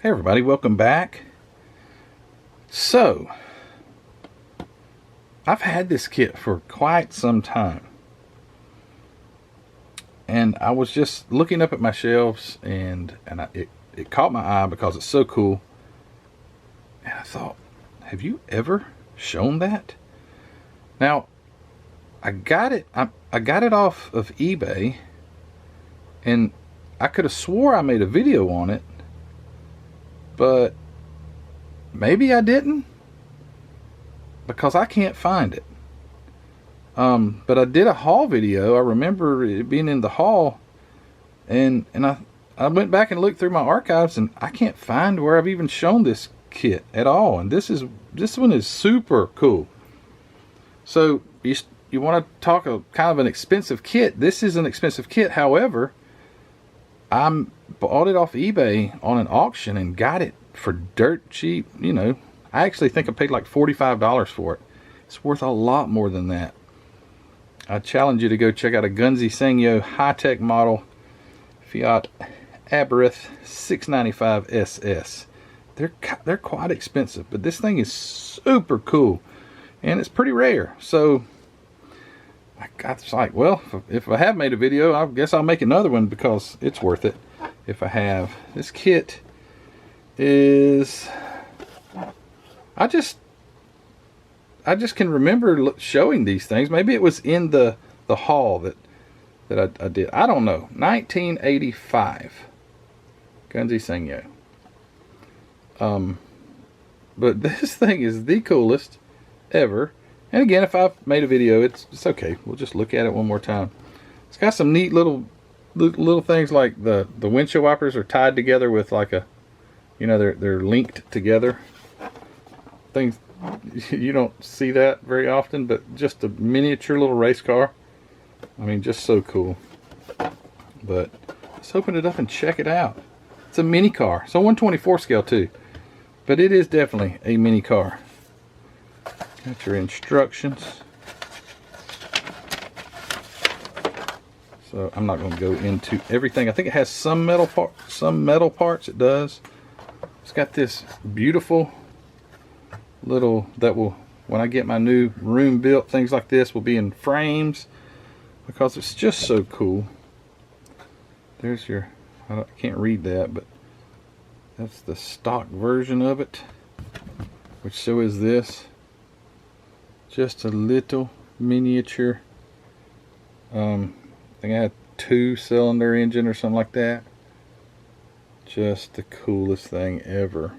Hey everybody, welcome back. So, I've had this kit for quite some time. And I was just looking up at my shelves and it caught my eye because it's so cool. And I thought, have you ever shown that? Now, I got it off of eBay, and I could have swore I made a video on it, but maybe I didn't, because I can't find it. But I did a haul video. I remember it being in the haul, and I went back and looked through my archives, and I can't find where I've even shown this kit at all. And this one is super cool. So you want to talk a kind of an expensive kit? This is an expensive kit. However, I bought it off eBay on an auction and got it for dirt cheap. You know, I actually think I paid like $45 for it. It's worth a lot more than that. I challenge you to go check out a Gunze Sangyo high-tech model Fiat Abarth 695 SS. They're quite expensive, but this thing is super cool, and it's pretty rare. So I was like, well, if I have made a video, I guess I'll make another one because it's worth it. If I have, this kit is, I just can remember showing these things. Maybe it was in the haul that I did. I don't know. 1985 Gunze Sangyo. But this thing is the coolest ever. And again, if I've made a video, it's okay. We'll just look at it one more time. It's got some neat little things, like the windshield wipers are tied together with like a, you know, they're linked together. Things you don't see that very often, but just a miniature little race car. I mean, just so cool. But let's open it up and check it out. It's a mini car. It's a 1/24 scale too, but it is definitely a mini car. Got your instructions. So I'm not going to go into everything. I think it has some metal parts. It does. It's got this beautiful little, that will, when I get my new room built, things like this will be in frames because it's just so cool. There's your, I can't read that, but that's the stock version of it, which so is this. Just a little miniature, I think I had 2-cylinder engine or something like that. Just the coolest thing ever.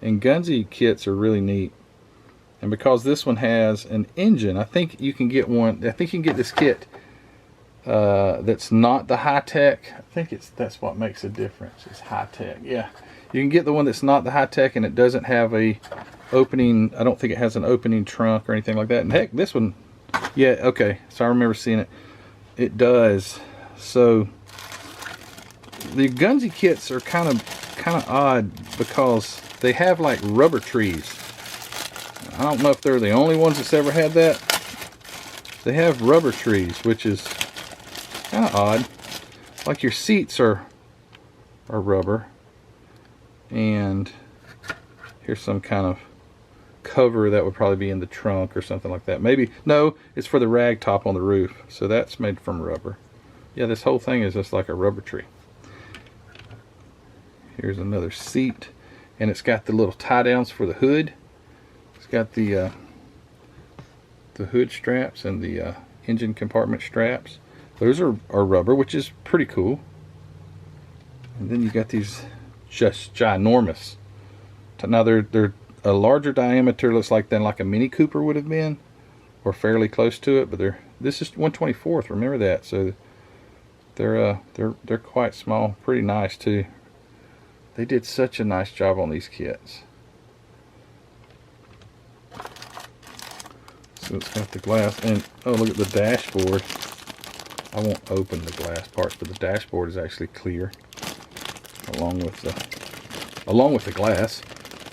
And Gunze kits are really neat. And because this one has an engine, I think you can get one. I think you can get this kit that's not the high-tech. I think that's what makes a difference. It's high-tech. Yeah, you can get the one that's not the high-tech, and it doesn't have a opening. I don't think it has an opening trunk or anything like that. And heck, this one, yeah, okay. So I remember seeing it. It does. So the Gunze kits are kind of odd because they have like rubber trees. I don't know if they're the only ones that's ever had that. They have rubber trees, which is kind of odd. Like your seats are rubber, and here's some kind of cover that would probably be in the trunk or something like that. Maybe, no, it's for the rag top on the roof, so that's made from rubber. Yeah, this whole thing is just like a rubber tree. Here's another seat, and it's got the little tie downs for the hood. It's got the hood straps and the engine compartment straps. Those are rubber, which is pretty cool. And then you got these just ginormous. Now they're a larger diameter, looks like, than like a Mini Cooper would have been, or fairly close to it. But this is 1/24th. Remember that. So they're quite small, pretty nice too. They did such a nice job on these kits. So it's got the glass, and oh, look at the dashboard. I won't open the glass parts, but the dashboard is actually clear, along with the glass.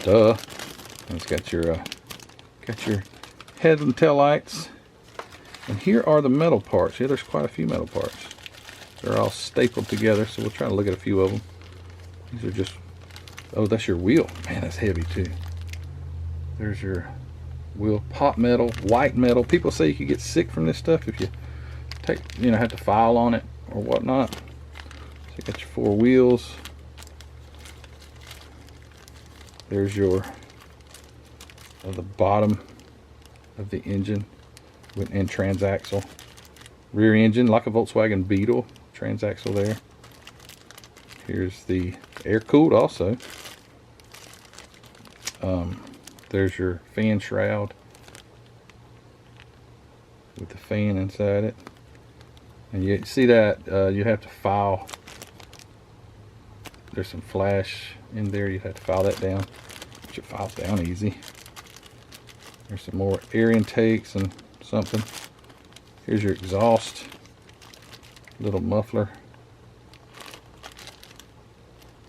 Duh. And it's got your head and tail lights. And here are the metal parts. Yeah, there's quite a few metal parts. They're all stapled together, so we'll try to look at a few of them. These are just Oh, that's your wheel. Man, that's heavy too. There's your wheel. Pot metal, white metal. People say you could get sick from this stuff if you take, you know, have to file on it or whatnot. So you got your 4 wheels. There's your the bottom of the engine and transaxle. Rear engine like a Volkswagen Beetle. Transaxle there. Here's the air cooled also. There's your fan shroud with the fan inside it. And you see that you have to file. There's some flash in there. You have to file that down. But it files down easy. There's some more air intakes and something. Here's your exhaust. Little muffler.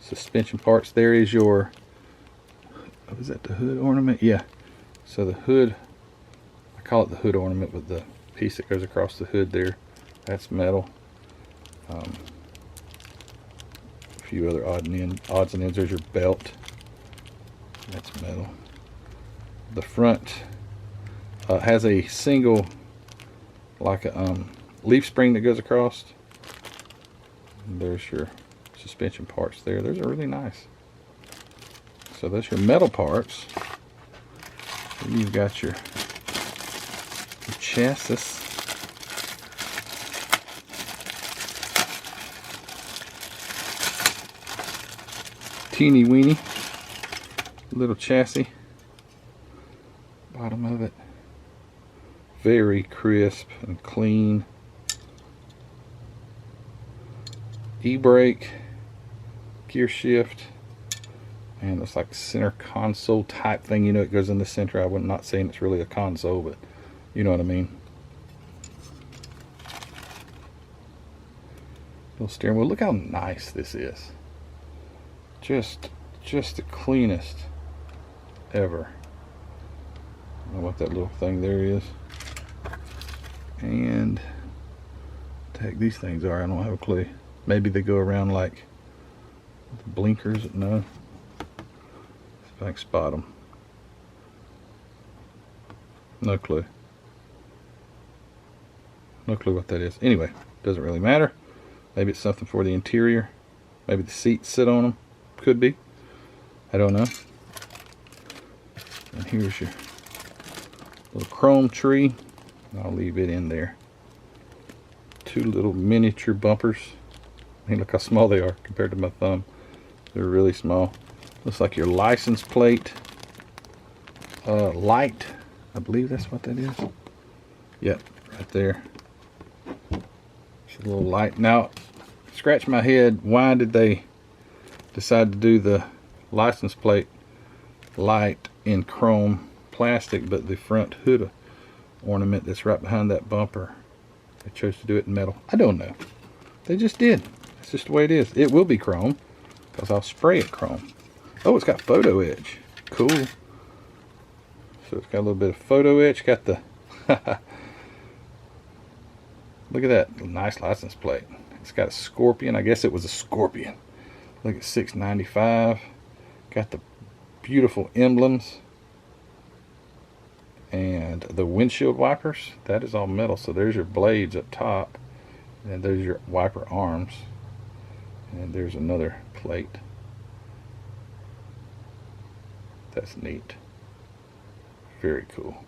Suspension parts. There is your, oh, is that the hood ornament? Yeah. So the hood, I call it the hood ornament with the piece that goes across the hood there. That's metal. A few other odds and ends. There's your belt. That's metal. The front has a single, like a leaf spring that goes across. And there's your suspension parts there. Those are really nice. So that's your metal parts. And you've got your chassis. Teeny weeny little chassis. Bottom of it. Very crisp and clean. E-brake, gear shift, and it's like center console type thing. You know, it goes in the center. I'm not saying it's really a console, but you know what I mean. Little steering wheel. Look how nice this is. Just the cleanest ever. I don't know what that little thing there is. And what the heck these things are, I don't have a clue. Maybe they go around like blinkers. No. See if I can spot them. No clue. No clue what that is. Anyway, doesn't really matter. Maybe it's something for the interior. Maybe the seats sit on them. Could be. I don't know. And here's your little chrome tree. I'll leave it in there. 2 little miniature bumpers. Hey, look how small they are compared to my thumb. They're really small. Looks like your license plate. Light. I believe that's what that is. Yep, right there. It's a little light. Now, scratch my head. Why did they decide to do the license plate light in chrome plastic, but the front hood ornament that's right behind that bumper, they chose to do it in metal? I don't know. They just did. It's just the way it is. It will be chrome because I'll spray it chrome. Oh, it's got photo etch. Cool. So it's got a little bit of photo etch. Got the look at that nice license plate. It's got a scorpion. I guess it was a scorpion. Look at $6.95. Got the beautiful emblems and the windshield wipers. That is all metal. So there's your blades up top, and there's your wiper arms, and there's another plate. That's neat. Very cool.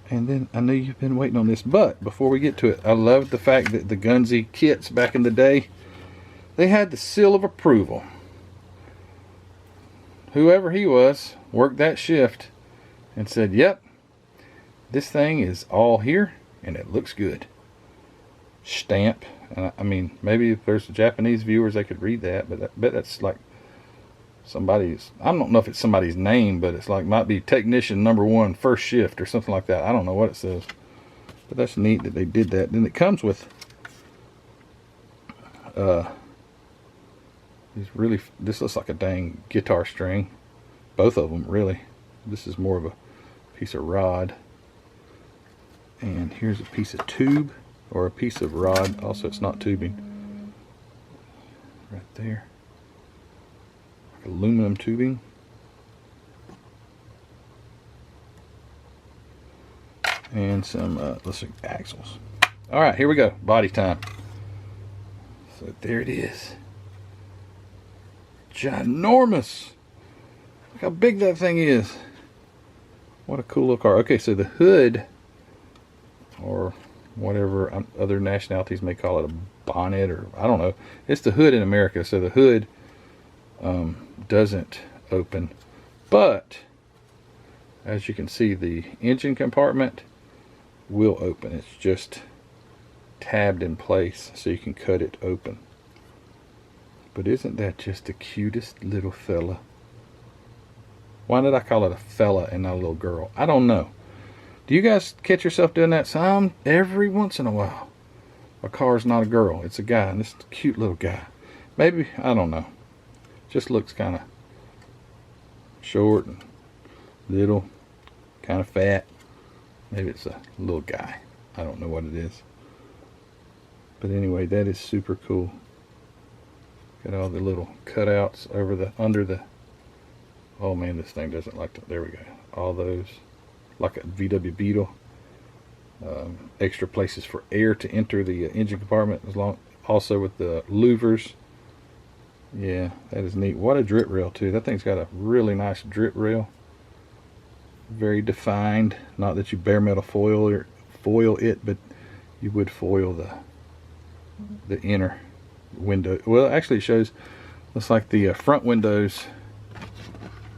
And then I know you've been waiting on this, but before we get to it, I love the fact that the Gunze kits back in the day, they had the seal of approval. Whoever he was worked that shift and said, yep, this thing is all here and it looks good. Stamp. I mean, maybe if there's Japanese viewers, they could read that, but I bet that's like somebody's, I don't know if it's somebody's name, but it's like, might be technician #1 first shift or something like that. I don't know what it says, but that's neat that they did that. Then it comes with these really, this looks like a dang guitar string, both of them really. This is more of a piece of rod, and here's a piece of tube or a piece of rod. Also, it's not tubing. right there. Like aluminum tubing. And some, let's see, axles. All right, here we go. Body time. So there it is. Ginormous. Look how big that thing is. What a cool little car. Okay, so the hood, or whatever other nationalities may call it, a bonnet, or I don't know. It's the hood in America, so the hood doesn't open. But as you can see, the engine compartment will open. It's just tabbed in place so you can cut it open. But isn't that just the cutest little fella? Why did I call it a fella and not a little girl? I don't know. Do you guys catch yourself doing that some every once in a while? A car's not a girl, it's a guy, and it's a cute little guy. Maybe, I don't know. Just looks kind of short and little, kind of fat. Maybe it's a little guy. I don't know what it is. But anyway, that is super cool. Got all the little cutouts over under the. Oh man, this thing doesn't like to. There we go. All those, like a VW Beetle. Extra places for air to enter the engine compartment, also with the louvers. Yeah, that is neat. What a drip rail too. That thing's got a really nice drip rail. Very defined. Not that you bare metal foil it, but you would foil the inner window. Well, actually it shows, looks like the front windows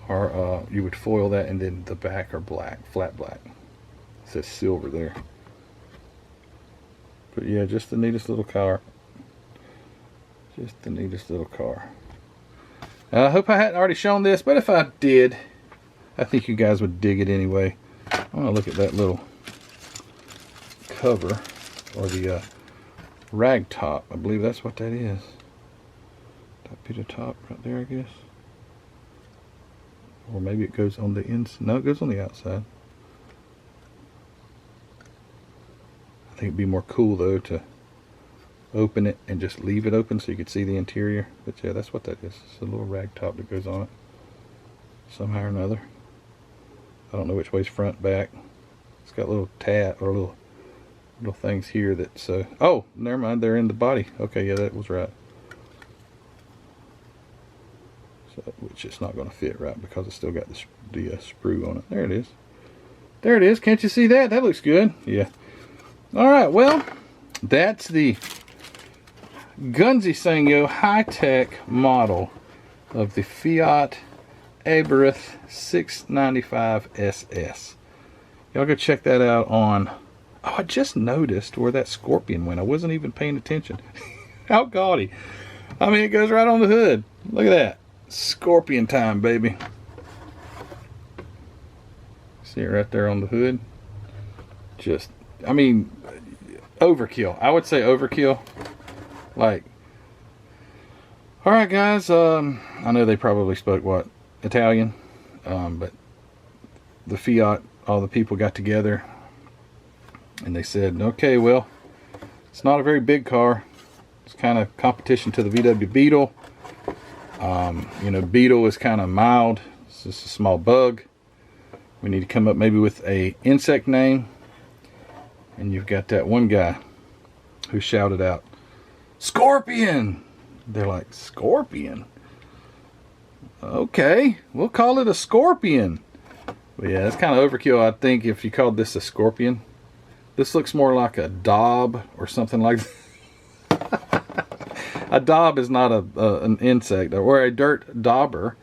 are, you would foil that, and then the back are black, flat black. It says silver there. But yeah, just the neatest little car. Just the neatest little car. I hope I hadn't already shown this, but if I did, I think you guys would dig it anyway. I want to look at that little cover, or the rag top. I believe that's what that is. That bit of top right there, I guess. Or maybe it goes on the inside. No, it goes on the outside. I think it'd be more cool though to open it and just leave it open so you could see the interior. But yeah, that's what that is. It's a little rag top that goes on it somehow or another. I don't know which way's front, back. It's got little tab or little things here that's oh, never mind, they're in the body. Okay, yeah, that was right. So, which it's not going to fit right because it's still got the sprue on it. There it is. There it is. Can't you see that? That looks good. Yeah. All right. Well, that's the Gunze Sangyo high-tech model of the Fiat Abarth 695 SS. Y'all go check that out on. Oh, I just noticed where that scorpion went. I wasn't even paying attention. How gaudy. I mean, it goes right on the hood. Look at that. Scorpion time, baby. See it right there on the hood. Just, I mean, overkill. I would say overkill. Like, all right, guys. I know they probably spoke what, Italian, but the Fiat, all the people got together and they said, okay, well, it's not a very big car. It's kind of competition to the VW Beetle. You know, Beetle is kind of mild. It's just a small bug. We need to come up maybe with a insect name. And you've got that one guy who shouted out, Scorpion! They're like, Scorpion? Okay, we'll call it a Scorpion. But yeah, that's kind of overkill, I think, if you called this a Scorpion. This looks more like a daub or something like that. A daub is not an insect, or a dirt dauber,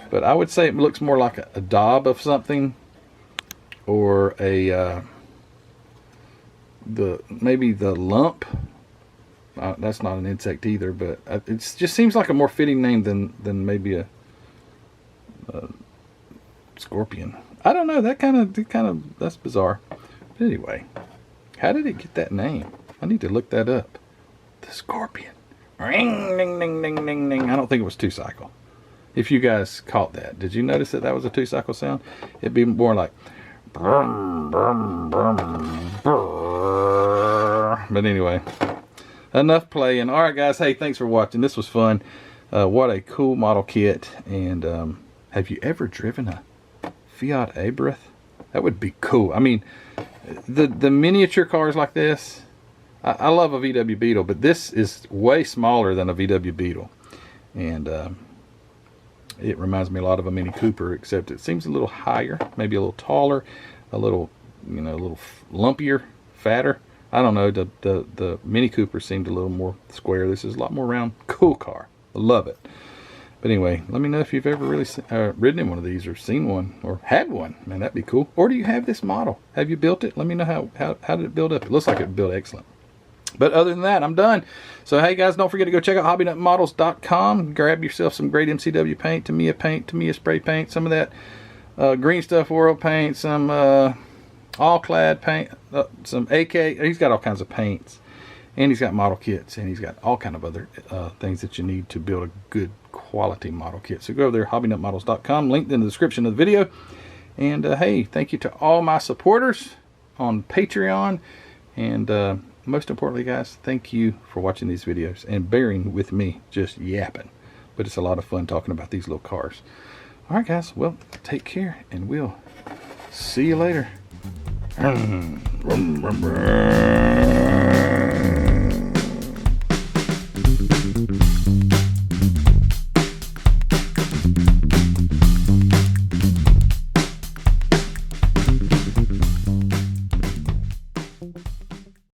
but I would say it looks more like a daub of something, or a maybe the lump. That's not an insect either, but it just seems like a more fitting name than maybe a scorpion. I don't know. That kind of that's bizarre. But anyway, how did it get that name? I need to look that up. The Scorpion. Ring, ding, ding, ding, ding, ding. I don't think it was two-cycle. If you guys caught that, did you notice that was a two-cycle sound? It'd be more like. Brum, brum, brum, brr. But anyway, enough playing. All right, guys. Hey, thanks for watching. This was fun. What a cool model kit. And have you ever driven a Fiat Abarth? That would be cool. I mean, the miniature cars like this, I love a VW Beetle, but this is way smaller than a VW Beetle. And it reminds me a lot of a Mini Cooper, except it seems a little higher, maybe a little taller, a little, you know, a little lumpier, fatter. I don't know. The Mini Cooper seemed a little more square. This is a lot more round. Cool car. I love it. But anyway, let me know if you've ever really ridden in one of these, or seen one, or had one. Man, that'd be cool. Or do you have this model? Have you built it? Let me know how did it build up. It looks like it built excellent. But other than that, I'm done. So hey guys, don't forget to go check out hobbynutmodels.com. Grab yourself some great MCW paint, Tamiya spray paint, some of that green stuff world paint, some all clad paint, some AK. He's got all kinds of paints, and he's got model kits, and he's got all kind of other things that you need to build a good quality model kit. So go over there, hobbynutmodels.com, linked in the description of the video. And hey, thank you to all my supporters on Patreon, and most importantly, guys, thank you for watching these videos and bearing with me just yapping. But it's a lot of fun talking about these little cars. All right, guys, well, take care, and we'll see you later.